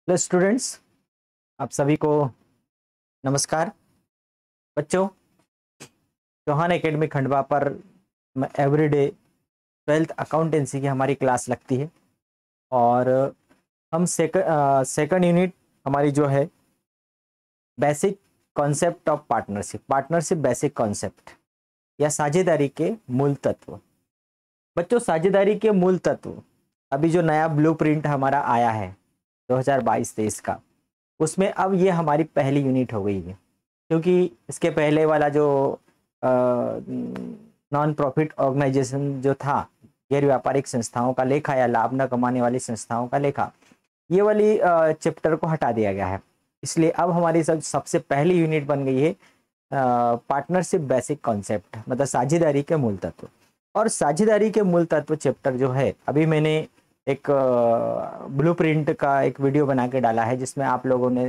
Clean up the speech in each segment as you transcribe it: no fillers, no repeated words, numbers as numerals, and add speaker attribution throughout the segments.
Speaker 1: Hello students, आप सभी को नमस्कार। बच्चों, चौहान एकेडमी खंडवा पर एवरीडे 12th अकाउंटेंसी की हमारी क्लास लगती है और हम सेकंड यूनिट हमारी जो है basic concept of partnership basic concept या साझेदारी के मूल तत्व। बच्चों, साझेदारी के मूल तत्व अभी जो नया ब्लूप्रिंट हमारा आया है 2022-23 का, उसमें अब ये हमारी पहली यूनिट हो गई है, क्योंकि इसके पहले वाला जो नॉन प्रॉफिट ऑर्गेनाइजेशन जो था, गैर व्यापारिक संस्थाओं का लेखा या लाभ न कमाने वाली संस्थाओं का लेखा, ये वाली चैप्टर को हटा दिया गया है। इसलिए अब हमारी सबसे पहली यूनिट बन गई है पार्टनरशिप बेसिक कॉन्सेप्ट, मतलब साझेदारी के मूल तत्व। और साझेदारी के मूल तत्व चैप्टर जो है, अभी मैंने एक ब्लूप्रिंट का एक वीडियो बना के डाला है, जिसमें आप लोगों ने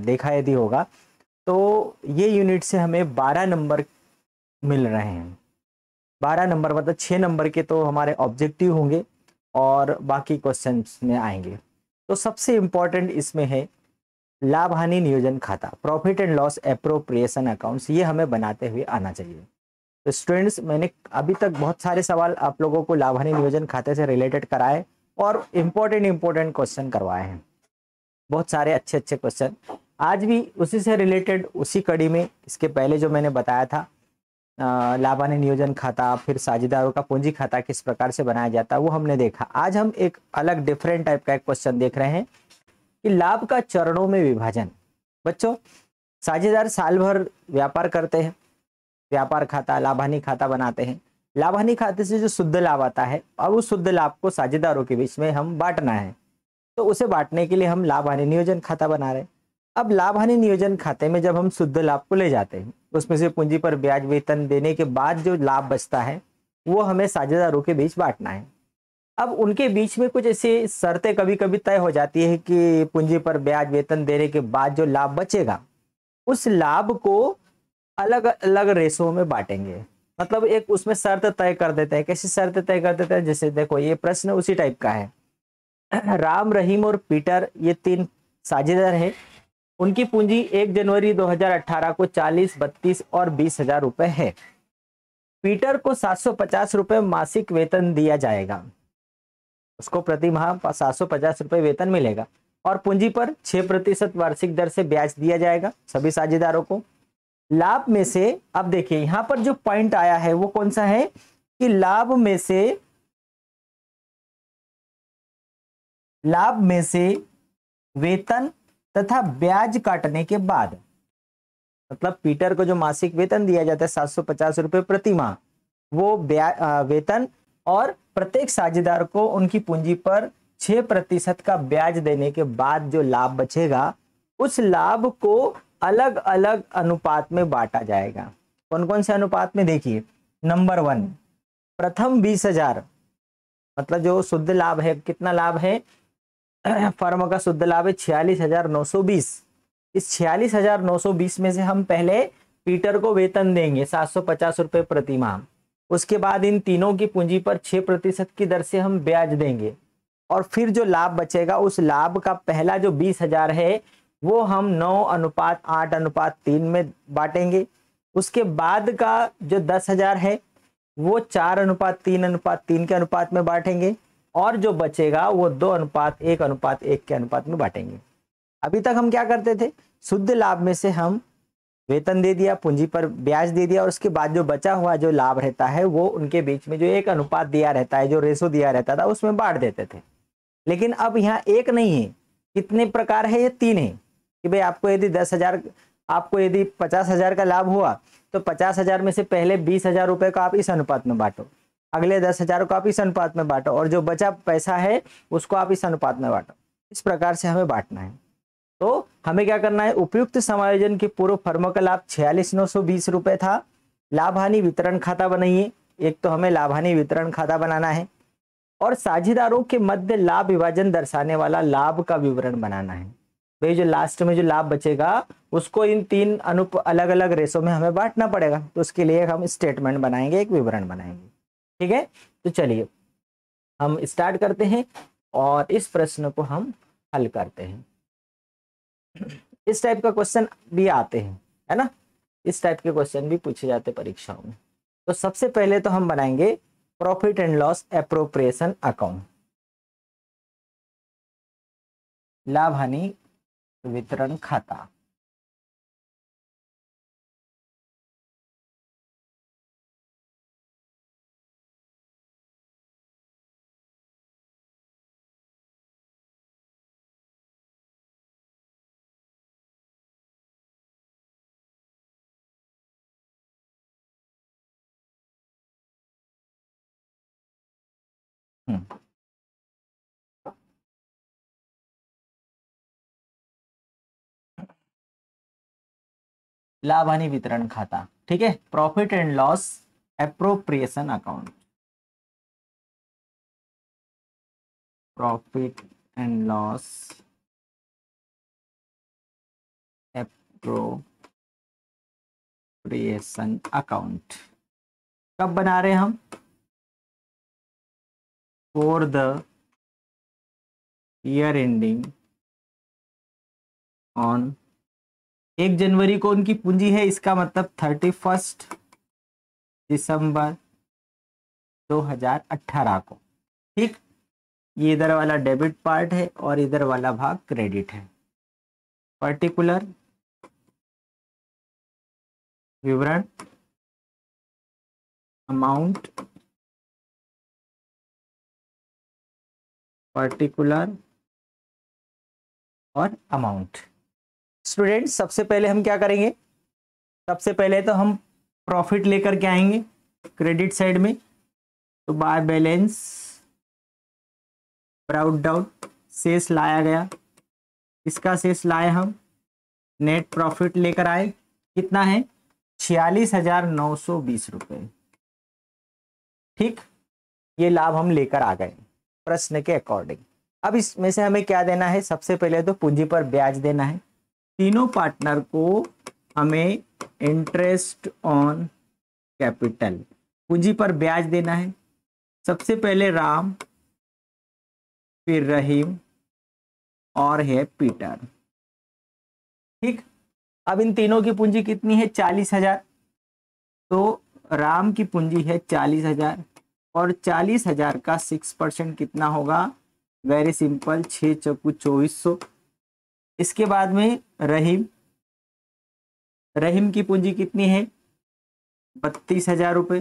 Speaker 1: देखा यदि होगा तो ये यूनिट से हमें 12 नंबर मिल रहे हैं। 12 नंबर मतलब 6 नंबर के तो हमारे ऑब्जेक्टिव होंगे और बाकी क्वेश्चंस में आएंगे। तो सबसे इम्पोर्टेंट इसमें है लाभ हानि नियोजन खाता, profit and loss appropriation accounts, ये हमें बनाते हुए आना चाहिए। तो स्टूडेंट्स, मैंने अभी तक बहुत सारे सवाल आप लोगों को लाभ हानि नियोजन खाते से रिलेटेड कराए और इम्पोर्टेंट क्वेश्चन करवाए हैं, बहुत सारे अच्छे क्वेश्चन। आज भी उसी से रिलेटेड, उसी कड़ी में इसके पहले जो मैंने बताया था लाभ हानि नियोजन खाता, फिर साझेदारों का पूंजी खाता किस प्रकार से बनाया जाता है, वो हमने देखा। आज हम एक अलग डिफरेंट टाइप का एक क्वेश्चन देख रहे हैं कि लाभ का चरणों में विभाजन। बच्चों, साझेदार साल भर व्यापार करते हैं, व्यापार खाता लाभ हानि खाता बनाते हैं। लाभ हानि खाते से जो शुद्ध लाभ आता है, अब उस शुद्ध लाभ को साझेदारों के बीच में हम बांटना है, तो उसे बांटने के लिए हम लाभ हानि नियोजन खाता बना रहे हैं। अब लाभ हानि नियोजन खाते में जब हम शुद्ध लाभ को ले जाते हैं, उसमें से पूंजी पर ब्याज वेतन देने के बाद जो लाभ बचता है वो हमें साझेदारों के बीच बांटना है। अब उनके बीच में कुछ ऐसी शर्तें कभी कभी तय हो जाती है कि पूंजी पर ब्याज वेतन देने के बाद जो लाभ बचेगा, उस लाभ को अलग अलग रेशो में बांटेंगे। मतलब एक उसमें शर्त तय कर देते हैं। कैसी शर्त तय कर देते हैं? जैसे देखो, ये प्रश्न उसी टाइप का है। राम, रहीम और पीटर, ये 3 साझेदार हैं। उनकी पूंजी 1 जनवरी 2018 को 40, 32 और 20,000 रुपए है। पीटर को 750 रुपए मासिक वेतन दिया जाएगा, उसको प्रति माह 750 रुपए वेतन मिलेगा और पूंजी पर 6% वार्षिक दर से ब्याज दिया जाएगा सभी साझेदारों को। लाभ में से, अब देखिए यहां पर जो पॉइंट आया है वो कौन सा है कि लाभ में से वेतन तथा ब्याज काटने के बाद, मतलब पीटर को जो मासिक वेतन दिया जाता है 750 रुपए प्रति माह, वो वेतन और प्रत्येक साझेदार को उनकी पूंजी पर 6% का ब्याज देने के बाद जो लाभ बचेगा, उस लाभ को अलग अलग अनुपात में बांटा जाएगा। कौन कौन से अनुपात में? देखिए, नंबर 1, प्रथम 20,000, मतलब जो शुद्ध लाभ है, कितना लाभ है? फर्म का शुद्ध लाभ है 46,920। इस 46,920 में से हम पहले पीटर को वेतन देंगे 750 रुपए प्रति माह। उसके बाद इन तीनों की पूंजी पर 6% की दर से हम ब्याज देंगे और फिर जो लाभ बचेगा, उस लाभ का पहला जो 20,000 है वो हम 9:8:3 में बांटेंगे। उसके बाद का जो 10,000 है वो 4:3:3 के अनुपात में बांटेंगे और जो बचेगा वो 2:1:1 के अनुपात में बांटेंगे। अभी तक हम क्या करते थे? शुद्ध लाभ में से हम वेतन दे दिया, पूंजी पर ब्याज दे दिया और उसके बाद जो बचा हुआ जो लाभ रहता है वो उनके बीच में जो एक अनुपात दिया रहता है, जो रेशो दिया रहता था, उसमें बांट देते थे। लेकिन अब यहाँ एक नहीं है, कितने प्रकार है? ये 3 है कि भाई आपको यदि 10,000, आपको यदि 50,000 का लाभ हुआ तो 50,000 में से पहले 20,000 रुपए को आप इस अनुपात में बांटो, अगले 10,000 को आप इस अनुपात में बांटो और जो बचा पैसा है उसको आप इस अनुपात में बांटो। इस प्रकार से हमें बांटना है। तो हमें क्या करना है? उपयुक्त समायोजन के पूर्व फर्म का लाभ 46,920 रुपए था। लाभ हानि वितरण खाता बनाइए। एक तो हमें लाभ हानि वितरण खाता बनाना है और साझेदारों के मध्य लाभ विभाजन दर्शाने वाला लाभ का विवरण बनाना है। भाई जो लास्ट में जो लाभ बचेगा उसको इन 3 अलग अलग रेशो में हमें बांटना पड़ेगा। तो उसके लिए हम स्टेटमेंट बनाएंगे, एक विवरण बनाएंगे। ठीक है, तो चलिए हम स्टार्ट करते हैं और इस प्रश्न को हम हल करते हैं। इस टाइप का क्वेश्चन भी आते हैं, है ना, इस टाइप के क्वेश्चन भी पूछे जाते हैं परीक्षाओं में। तो सबसे पहले तो हम बनाएंगे profit and loss appropriation account, लाभ हानि वितरण खाता। हम्म, लाभ हानि वितरण खाता, ठीक है, profit and loss appropriation account, profit and loss appropriation account कब बना रहे हैं हम? For the year ending on 1 जनवरी को उनकी पूंजी है, इसका मतलब 31 दिसंबर 2018 को, ठीक। ये इधर वाला डेबिट पार्ट है और इधर वाला भाग क्रेडिट है। पर्टिकुलर विवरण अमाउंट, पर्टिकुलर और अमाउंट। स्टूडेंट सबसे पहले हम क्या करेंगे, सबसे पहले तो हम प्रॉफिट लेकर के आएंगे क्रेडिट साइड में, तो बाय बैलेंस ब्राउट डाउन शेष लाया गया, इसका शेष लाए हम, नेट प्रॉफिट लेकर आए, कितना है 46,920 रुपये, ठीक। ये लाभ हम लेकर आ गए प्रश्न के अकॉर्डिंग। अब इसमें से हमें क्या देना है, सबसे पहले तो पूंजी पर ब्याज देना है, तीनों पार्टनर को हमें इंटरेस्ट ऑन कैपिटल पूंजी पर ब्याज देना है। सबसे पहले राम, फिर रहीम और है पीटर, ठीक। अब इन तीनों की पूंजी कितनी है 40,000, तो राम की पूंजी है 40,000 और 40,000 का 6% कितना होगा, वेरी सिंपल 6×4 = 2400। इसके बाद में रहीम, रहीम की पूंजी कितनी है 32,000 रुपये,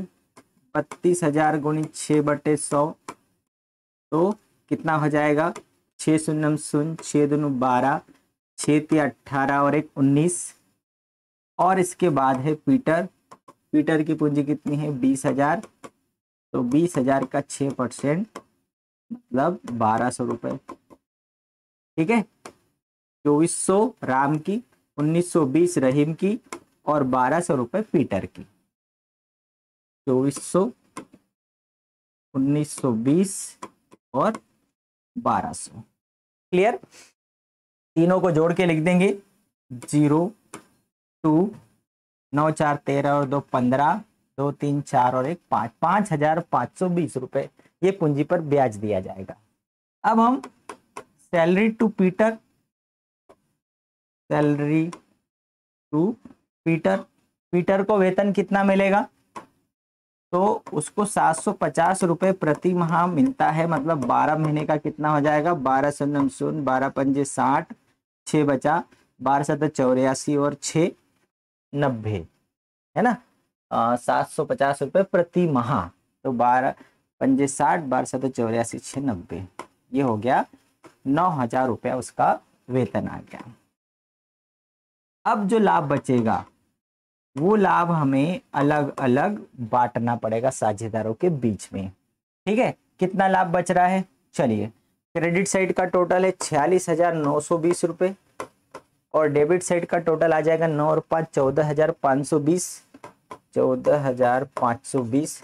Speaker 1: 32,000 गुणित 6/100, तो कितना हो जाएगा 6×0 = 6×2 = 12, 6×3 = 18 और 1 = 19। और इसके बाद है पीटर, पीटर की पूंजी कितनी है 20,000, तो 20,000 का 6% मतलब 1,200 रुपये, ठीक है। 2,400 राम की, 1,920 रहीम की और 1,200 रुपये पीटर की। 2,400, 1,920 और 1,200, क्लियर। तीनों को जोड़ के लिख देंगे 0, 2, 9×4 = 13 और 2 = 15, 2, 3, 4 और 1 = 5, 5,520 रुपये ये पूंजी पर ब्याज दिया जाएगा। अब हम salary to Peter, salary to Peter, Peter को वेतन कितना मिलेगा, तो उसको 750 रुपये प्रति माह मिलता है, मतलब 12 महीने का कितना हो जाएगा 12×0, 12×5 = 60, 6 बचा, 12×7 = 84 और 6 = 90, है ना। 750 रुपये प्रति माह, तो 12×5 = 60, 12×7 = 84, 6 = 90, ये हो गया 9,000 रुपया उसका वेतन आ गया। अब जो लाभ बचेगा वो लाभ हमें अलग अलग बांटना पड़ेगा साझेदारों के बीच में, ठीक है। कितना लाभ बच रहा है, चलिए क्रेडिट साइड का टोटल है 46,920 रुपये और डेबिट साइड का टोटल आ जाएगा 9 और 5 = 14,520, 14,520,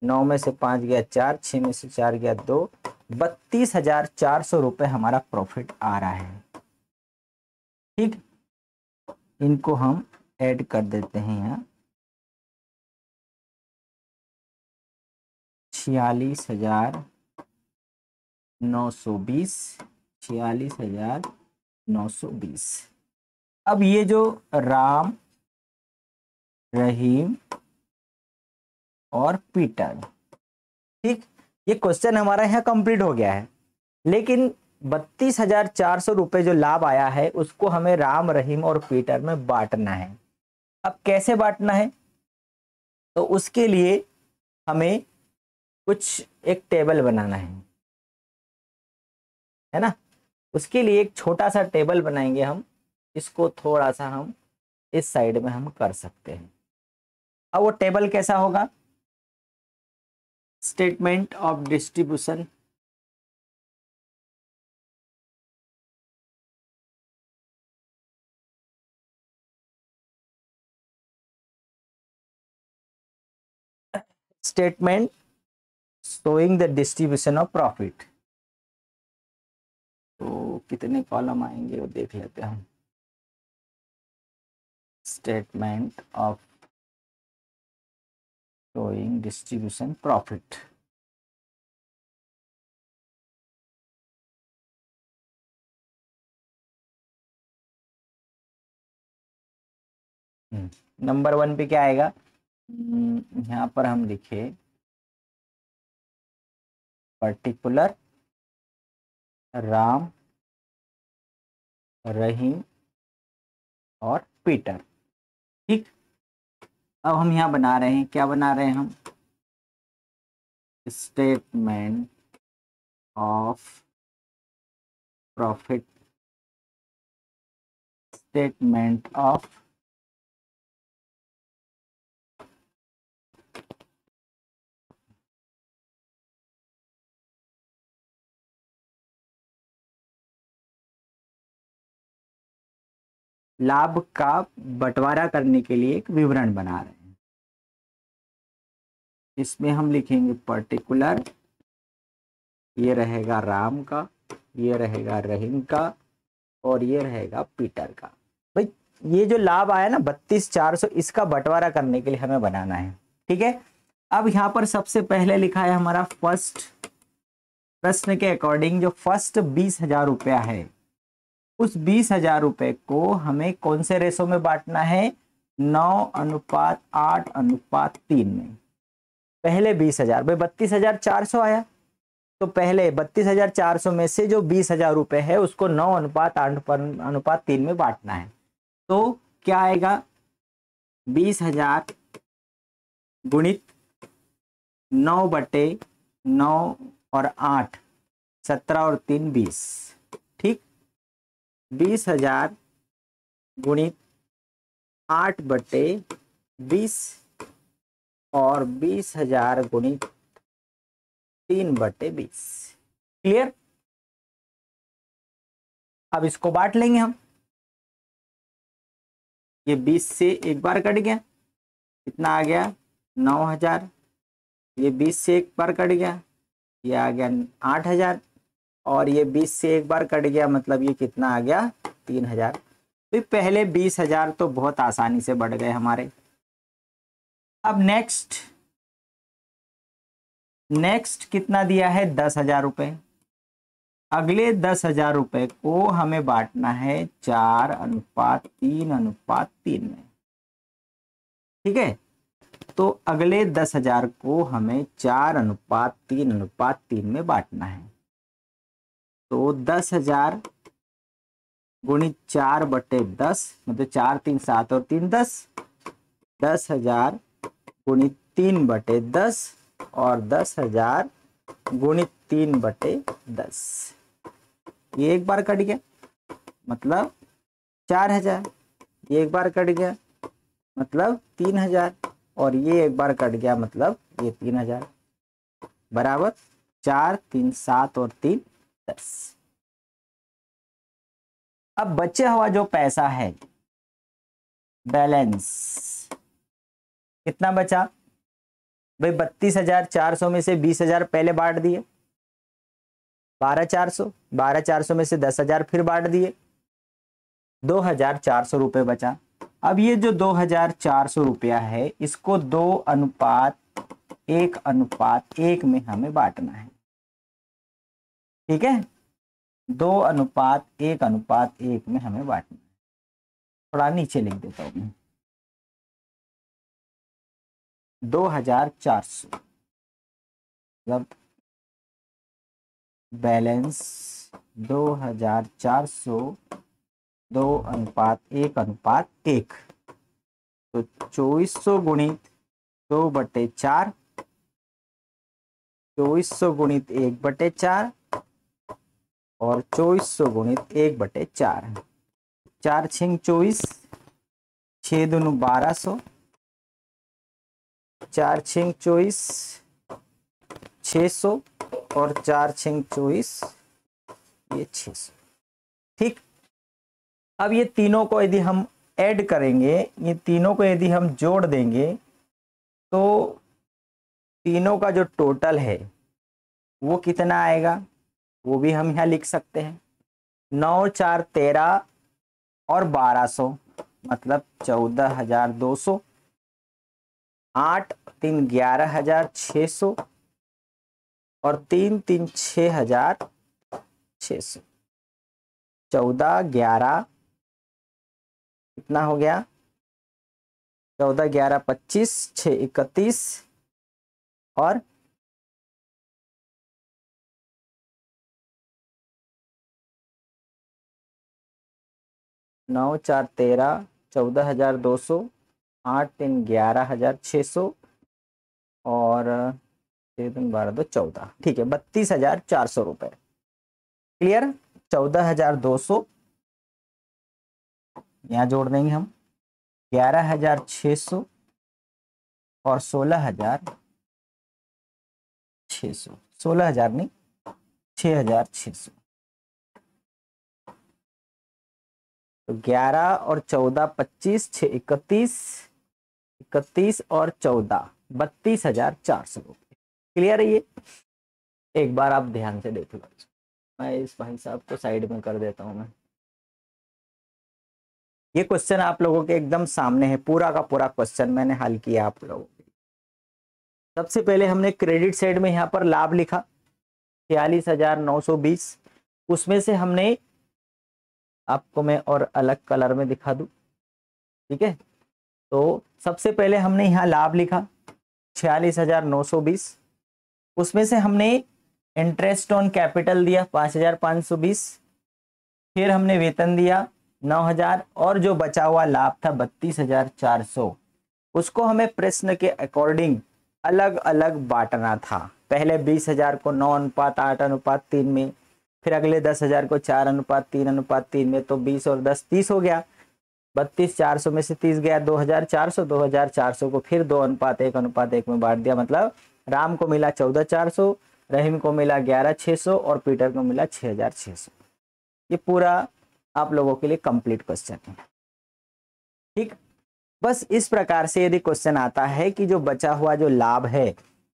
Speaker 1: 9 में से 5 गया 4, 6 में से 4 गया 2, 32,400 रुपये हमारा प्रॉफिट आ रहा है, ठीक। इनको हम ऐड कर देते हैं यहाँ, 46,920, 46,920 920। अब ये जो राम, रहीम और पीटर, ठीक, ये क्वेश्चन हमारा यहाँ कंप्लीट हो गया है। लेकिन 32,400 रुपये जो लाभ आया है उसको हमें राम, रहीम और पीटर में बांटना है। अब कैसे बांटना है, तो उसके लिए हमें कुछ एक टेबल बनाना है ना। उसके लिए एक छोटा सा टेबल बनाएंगे हम, इसको थोड़ा सा हम इस साइड में हम कर सकते हैं। अब वो टेबल कैसा होगा, statement of distribution, statement showing the distribution of profit. तो कितने कॉलम आएंगे वो देख लेते हैं हम। Statement of showing distribution profit, number 1 पे क्या आएगा, यहाँ पर हम लिखे पर्टिकुलर राम, रहीम और पीटर, ठीक। अब हम यहाँ बना रहे हैं, क्या बना रहे हैं हम, statement of profit, statement of लाभ का बंटवारा करने के लिए एक विवरण बना रहे हैं। इसमें हम लिखेंगे पर्टिकुलर, ये रहेगा राम का, ये रहेगा रहीम का और ये रहेगा पीटर का। भाई ये जो लाभ आया ना 32,400, इसका बंटवारा करने के लिए हमें बनाना है, ठीक है। अब यहाँ पर सबसे पहले लिखा है हमारा फर्स्ट, प्रश्न के अकॉर्डिंग जो फर्स्ट 20,000 रुपया है, उस 20,000 रुपए को हमें कौन से रेशो में बांटना है, 9:8:3 में। पहले 20,000, भाई 32,400 आया, तो पहले 32,400 में से जो 20,000 रुपए है उसको 9:8:3 में बांटना है। तो क्या आएगा, 20,000 गुणित 9/9 और 8, 17 और 3 20, ठीक। 20,000 गुणित 8/20 और 20,000 गुणित 3/20, क्लियर। अब इसको बांट लेंगे हम, ये 20 से एक बार कट गया, कितना आ गया 9,000, ये 20 से एक बार कट गया, ये आ गया 8,000 और ये 20 से एक बार कट गया, मतलब ये कितना आ गया 3,000। तो पहले 20,000 तो बहुत आसानी से बढ़ गए हमारे। अब नेक्स्ट कितना दिया है 10,000 रुपए। अगले 10,000 रुपए को हमें बांटना है 4:3:3 में, ठीक है। तो अगले 10,000 को हमें 4:3:3 में बांटना है। तो 10,000 गुणित 4/10, मतलब 4 3 7 और 3 10, 10,000 गुणित 3/10 और 10,000 गुणित 3/10, ये एक बार कट गया मतलब 4,000, ये एक बार कट गया मतलब 3,000 और ये एक बार कट गया मतलब ये 3,000, बराबर 4 3 7 और 3 10। अब बचे हुआ जो पैसा है, बैलेंस कितना बचा भाई, 32,400 में से 20,000 पहले बांट दिए, 12,400 में से 10,000 फिर बांट दिए, 2,400 रुपये बचा। अब ये जो 2,400 रुपया है इसको 2:1:1 में हमें बांटना है, ठीक है। 2:1:1 में हमें बांटना है। थोड़ा नीचे लिख देता हूँ मैं, 2400 मतलब बैलेंस 2400 2:1:1 तो 2400 गुणित 2/4, 2400 गुणित 1/4 और 2400 गुणित 1/4। 4 6 24, 6 दूनी 1200, 4 6 24 600 और 4 6 24 ये 600। ठीक, अब ये तीनों को यदि हम ऐड करेंगे, ये तीनों को यदि हम जोड़ देंगे तो तीनों का जो टोटल है वो कितना आएगा, वो भी हम यहाँ लिख सकते हैं। 9 4 13 और 1200 मतलब 14,200, 8 3 11,600 और 3 3 6,600। 14 11 कितना हो गया, 14 11 25, 6 31 और 9 4 13, 14,200, 8 3 11,600 और 6 3 12 2 14। ठीक है, 32,400 रुपये। क्लियर। 14,200 यहाँ जोड़ देंगे हम, 11,600 और 16,600, 16,000 नहीं 6,600। तो 11 और 14 25, 6 31, 31 और 14 32,400 रुपये। क्लियर है ये। एक बार आप ध्यान से देख लो, मैं इस भाई साहब को साइड में कर देता हूं मैं। ये क्वेश्चन आप लोगों के एकदम सामने है, पूरा का पूरा क्वेश्चन मैंने हल किया आप लोगों के। सबसे पहले हमने क्रेडिट साइड में यहाँ पर लाभ लिखा 46,920, उसमें से हमने, आपको मैं और अलग कलर में दिखा दूं, ठीक है। तो सबसे पहले हमने यहाँ लाभ लिखा 46,920, उसमें से हमने इंटरेस्ट ऑन कैपिटल दिया 5,520, फिर हमने वेतन दिया 9,000 और जो बचा हुआ लाभ था 32,400, उसको हमें प्रश्न के अकॉर्डिंग अलग अलग बांटना था। पहले 20,000 को 9:8:3 में, फिर अगले 10,000 को 4:3:3 में, तो 20 और 10 30 हो गया। 32,400 में से 30 गया 2,400, 2,400 को फिर 2:1:1 में बांट दिया। मतलब राम को मिला 14,400, रहीम को मिला 11,600 और पीटर को मिला 6,600। ये पूरा आप लोगों के लिए कंप्लीट क्वेश्चन है। ठीक, बस इस प्रकार से यदि क्वेश्चन आता है कि जो बचा हुआ जो लाभ है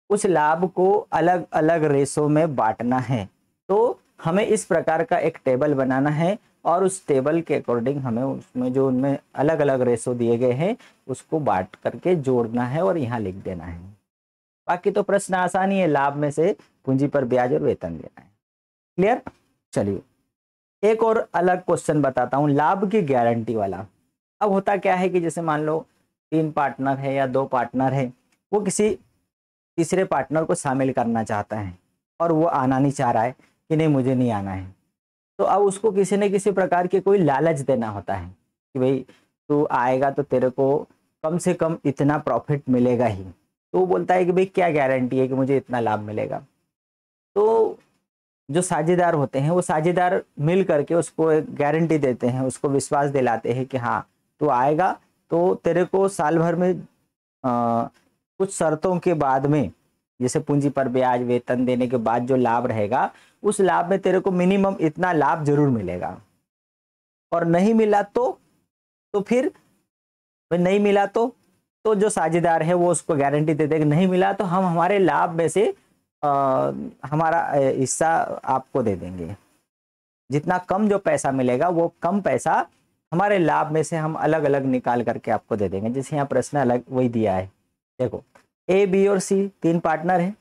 Speaker 1: उस लाभ को अलग अलग रेशो में बांटना है, तो हमें इस प्रकार का एक टेबल बनाना है और उस टेबल के अकॉर्डिंग हमें उसमें जो उनमें अलग अलग रेशो दिए गए हैं उसको बांट करके जोड़ना है और यहाँ लिख देना है। बाकी तो प्रश्न आसान ही है, लाभ में से पूंजी पर ब्याज और वेतन देना है। क्लियर। चलिए एक और अलग क्वेश्चन बताता हूँ, लाभ की गारंटी वाला। अब होता क्या है कि जैसे मान लो 3 पार्टनर है या 2 पार्टनर है, वो किसी तीसरे पार्टनर को शामिल करना चाहता है और वो आना नहीं चाह रहा है कि नहीं मुझे नहीं आना है। तो अब उसको किसी न किसी प्रकार की कोई लालच देना होता है कि भाई तू आएगा तो तेरे को कम से कम इतना प्रॉफिट मिलेगा ही। तो वो बोलता है कि भाई क्या गारंटी है कि मुझे इतना लाभ मिलेगा। तो जो साझेदार होते हैं वो साझेदार मिल करके उसको एक गारंटी देते हैं, उसको विश्वास दिलाते हैं कि हाँ तू आएगा तो तेरे को साल भर में कुछ शर्तों के बाद में, जैसे पूंजी पर ब्याज वेतन देने के बाद जो लाभ रहेगा उस लाभ में तेरे को मिनिमम इतना लाभ जरूर मिलेगा। और नहीं मिला तो फिर नहीं मिला तो जो साझेदार है वो उसको गारंटी देते हैं कि नहीं मिला तो हम हमारे लाभ में से हमारा हिस्सा आपको दे देंगे। जितना कम जो पैसा मिलेगा वो कम पैसा हमारे लाभ में से हम अलग अलग निकाल करके आपको दे देंगे। जैसे यहाँ प्रश्न अलग वही दिया है, देखो ए बी और सी 3 पार्टनर हैं,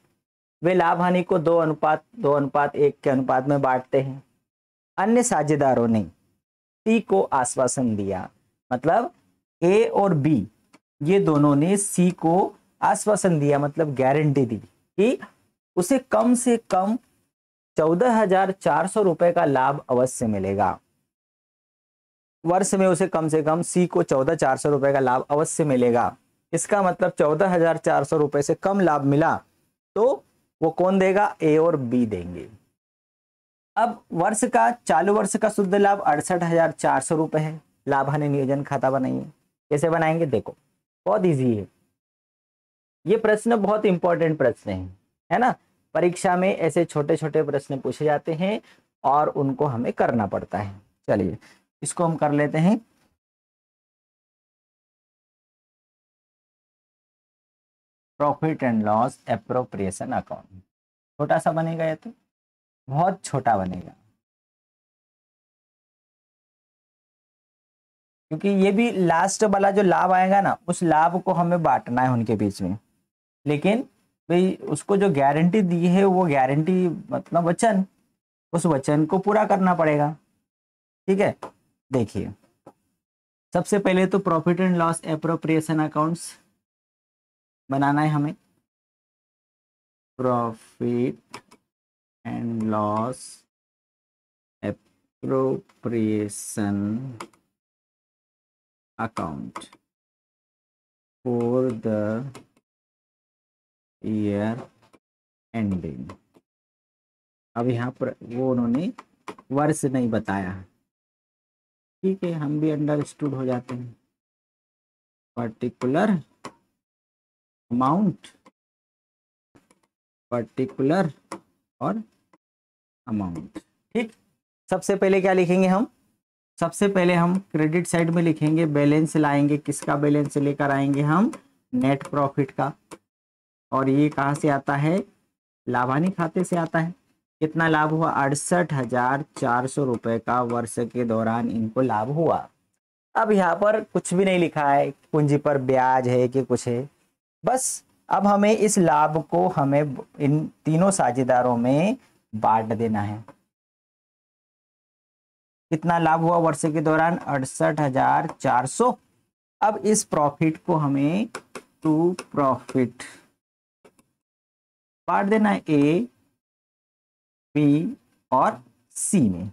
Speaker 1: वे लाभ हानि को 2:1 के अनुपात में बांटते हैं। अन्य साझेदारों ने सी को आश्वासन दिया, मतलब ए और बी ये दोनों ने सी को आश्वासन दिया, मतलब गारंटी दी कि उसे कम से कम 14,400 रुपए का लाभ अवश्य मिलेगा। वर्ष में उसे कम से कम सी को 14,400 रुपए का लाभ अवश्य मिलेगा। इसका मतलब 14,400 रुपए से कम लाभ मिला तो वो कौन देगा, ए और बी देंगे। अब वर्ष का चालू वर्ष का शुद्ध लाभ 68,400 रुपए है। लाभ हानि नियोजन खाता बनाइए। कैसे बनाएंगे, देखो बहुत इजी है। ये प्रश्न बहुत इंपॉर्टेंट प्रश्न है ना। परीक्षा में ऐसे छोटे छोटे प्रश्न पूछे जाते हैं और उनको हमें करना पड़ता है। चलिए इसको हम कर लेते हैं। Profit and loss appropriation account, छोटा सा बनेगा, ये तो बहुत छोटा बनेगा, क्योंकि ये भी लास्ट वाला जो लाभ आएगा ना, उस लाभ को हमें बांटना है उनके बीच में। लेकिन भाई उसको जो गारंटी दी है वो गारंटी मतलब वचन, उस वचन को पूरा करना पड़ेगा। ठीक है, देखिए सबसे पहले तो profit and loss appropriation accounts बनाना है हमें। Profit and loss appropriation account for the year ending. अब यहाँ पर वो उन्होंने वर्ष नहीं बताया, ठीक है, हम भी अंडरस्टूड हो जाते हैं। पर्टिकुलर अमाउंट, पर्टिकुलर और अमाउंट। ठीक, सबसे पहले क्या लिखेंगे हम, सबसे पहले हम क्रेडिट साइड में लिखेंगे बैलेंस लाएंगे। किसका बैलेंस लेकर आएंगे हम, नेट प्रॉफिट का। और ये कहाँ से आता है, लाभानी खाते से आता है। कितना लाभ हुआ, 68,400 रुपए का वर्ष के दौरान इनको लाभ हुआ। अब यहाँ पर कुछ भी नहीं लिखा है, पूंजी पर ब्याज है कि कुछ है, बस अब हमें इस लाभ को हमें इन तीनों साझेदारों में बांट देना है। कितना लाभ हुआ वर्ष के दौरान, 68,400। अब इस प्रॉफिट को हमें टू प्रॉफिट बांट देना है, ए बी और सी में।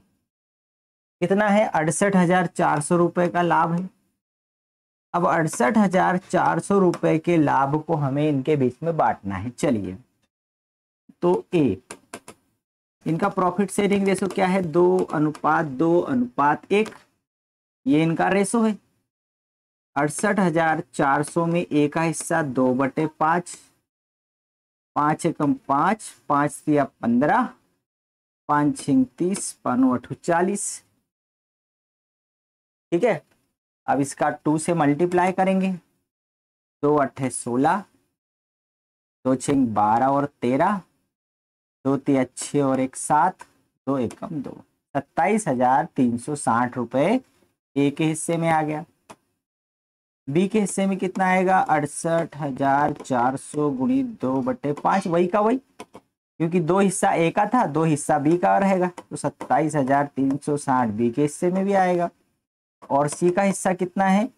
Speaker 1: कितना है, 68,400 रुपए का लाभ है। अब 68,400 रुपए के लाभ को हमें इनके बीच में बांटना है। चलिए तो ए, इनका प्रॉफिट शेयरिंग रेशो क्या है, 2:2:1। ये इनका रेशो है। 68,400 में ए का हिस्सा 2/5, 5 एकम 5, 5 तिया 15, 5 छिंग 30, 5 40। ठीक है, अब इसका 2 से मल्टीप्लाई करेंगे, 2 8 16, 2 छिंग 12 और 13, 2 तिया 6 और 1 7, 2 एकम 2, 27,360 रुपए ए के हिस्से में आ गया। बी के हिस्से में कितना आएगा, 68,400 गुणित 2/5, वही का वही, क्योंकि 2 हिस्सा ए का था, 2 हिस्सा बी का रहेगा, तो 27,360 बी के हिस्से में भी आएगा। और सी का हिस्सा कितना है,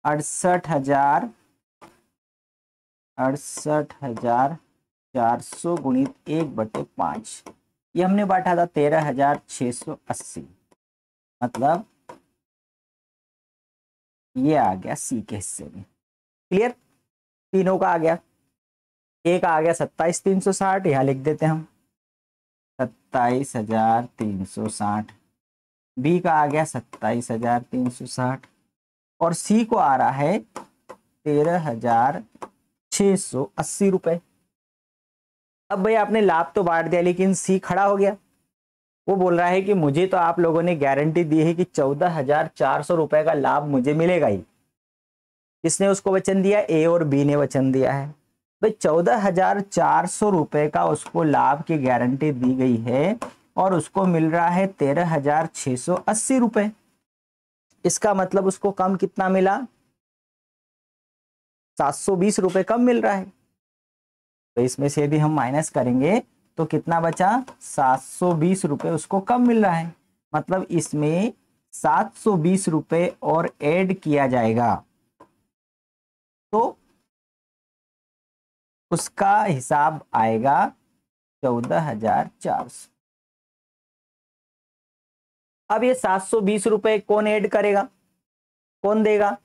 Speaker 1: 68,400 गुणित 1/5, ये हमने बांटा था 13,680, मतलब ये आ गया सी के हिस्से में। क्लियर, तीनों का आ गया। ए का आ गया 27,360, यहाँ लिख देते हैं हम 27,360। बी का आ गया 27,360 और सी को आ रहा है 13,680 रुपए। अब भाई आपने लाभ तो बांट दिया, लेकिन सी खड़ा हो गया। वो बोल रहा है कि मुझे तो आप लोगों ने गारंटी दी है कि 14,400 रुपए का लाभ मुझे मिलेगा ही। किसने उसको वचन दिया, ए और बी ने वचन दिया है। भाई 14,400 रुपए का उसको लाभ की गारंटी दी गई है और उसको मिल रहा है 13,680 रुपए। इसका मतलब उसको कम कितना मिला, 720 रुपए कम मिल रहा है। तो इसमें से यदि हम माइनस करेंगे तो कितना बचा, 720 रुपए उसको कम मिल रहा है। मतलब इसमें 720 रुपए और ऐड किया जाएगा, तो उसका हिसाब आएगा 14,400। अब ये 720 रुपए कौन ऐड करेगा, कौन देगा?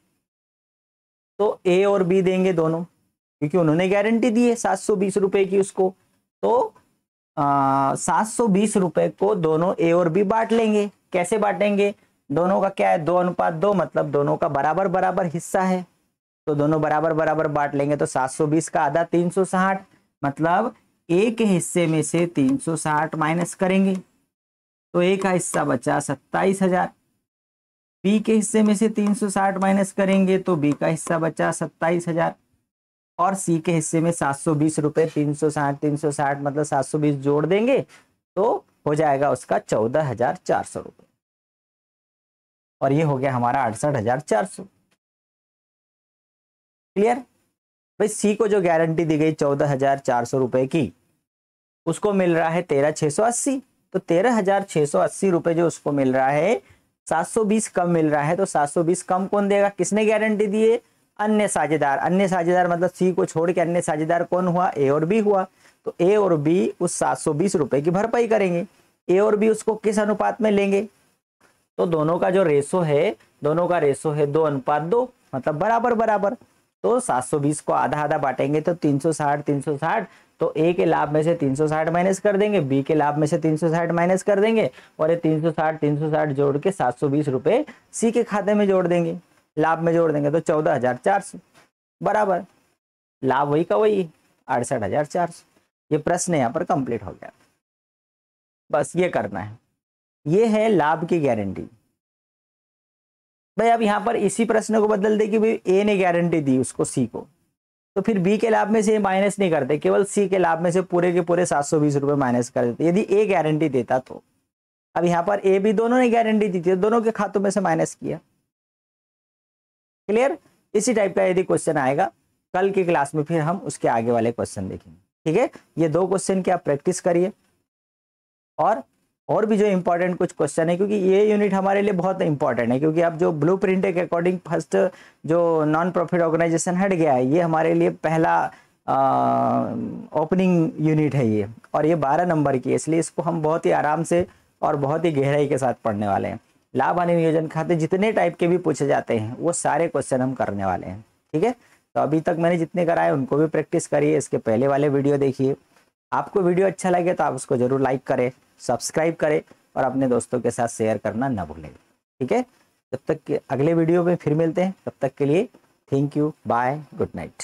Speaker 1: तो ए और बी देंगे दोनों, क्योंकि उन्होंने गारंटी दी है 720 रुपए की उसको। तो 720 रुपए को दोनों ए और बी बांट लेंगे। कैसे बांटेंगे? दोनों का क्या है, 2:2, मतलब दोनों का बराबर बराबर हिस्सा है, तो दोनों बराबर बराबर बांट लेंगे। तो 720 का आधा 360, मतलब ए के हिस्से में से 360 माइनस करेंगे, तो ए का हिस्सा बचा 27,000। बी के हिस्से में से 360 माइनस करेंगे तो बी का हिस्सा बचा 27,000। और सी के हिस्से में 720 रुपए, 360 मतलब 720 जोड़ देंगे तो हो जाएगा उसका 14,400 रुपए। और ये हो गया हमारा 68,400। क्लियर? भाई सी को जो गारंटी दी गई 14,400 रुपए की, उसको मिल रहा है 13,680। तो 13,680 रुपए जो उसको मिल रहा है, 720 कम मिल रहा है, तो 720 कम कौन देगा? किसने गारंटी दी है? अन्य साझेदार। अन्य साझेदार मतलब सी को छोड़ के अन्य साझेदार कौन हुआ? ए और बी हुआ। तो ए और बी उस 720 रुपए की भरपाई करेंगे। ए और बी उसको किस अनुपात में लेंगे? तो दोनों का जो रेशो है, दोनों का रेशो है 2:2, मतलब बराबर बराबर। तो 720 को आधा आधा बांटेंगे तो 360, तो ए के लाभ में से 360 माइनस कर देंगे, बी के लाभ में से 360 माइनस कर देंगे, और ये 360 जोड़ के 720 रुपए सी के खाते में जोड़ देंगे, लाभ में जोड़ देंगे, तो 14,400 बराबर। लाभ वही का वही 68,400। ये प्रश्न यहाँ पर कंप्लीट हो गया। बस ये करना है, ये है लाभ की गारंटी। भाई अब यहाँ पर इसी प्रश्न को बदल दे कि भाई ए ने गारंटी दी उसको सी को, तो फिर बी के लाभ में से माइनस नहीं करते, केवल सी के लाभ में से पूरे के पूरे 720 रुपए माइनस कर देते यदि ए गारंटी देता तो। अब यहाँ पर ए बी दोनों ने गारंटी दी थी, दोनों के खातों में से माइनस किया। क्लियर? इसी टाइप का यदि क्वेश्चन आएगा कल की क्लास में, फिर हम उसके आगे वाले क्वेश्चन देखेंगे। ठीक है, ये 2 क्वेश्चन की आप प्रैक्टिस करिए, और भी जो इंपॉर्टेंट कुछ क्वेश्चन है, क्योंकि ये यूनिट हमारे लिए बहुत इंपॉर्टेंट है, क्योंकि अब जो ब्लूप्रिंट के अकॉर्डिंग फर्स्ट जो नॉन प्रॉफिट ऑर्गेनाइजेशन हट गया है, ये हमारे लिए पहला ओपनिंग यूनिट है ये, और ये 12 नंबर की है, इसलिए इसको हम बहुत ही आराम से और बहुत ही गहराई के साथ पढ़ने वाले हैं। लाभ हानि नियोजन खाते जितने टाइप के भी पूछे जाते हैं वो सारे क्वेश्चन हम करने वाले हैं। ठीक है, तो अभी तक मैंने जितने कराए उनको भी प्रैक्टिस करिए, इसके पहले वाले वीडियो देखिए। आपको वीडियो अच्छा लगे तो आप उसको जरूर लाइक करें, सब्सक्राइब करें और अपने दोस्तों के साथ शेयर करना ना भूलें। ठीक है, जब तक के अगले वीडियो में फिर मिलते हैं, तब तक के लिए thank you, bye, good night.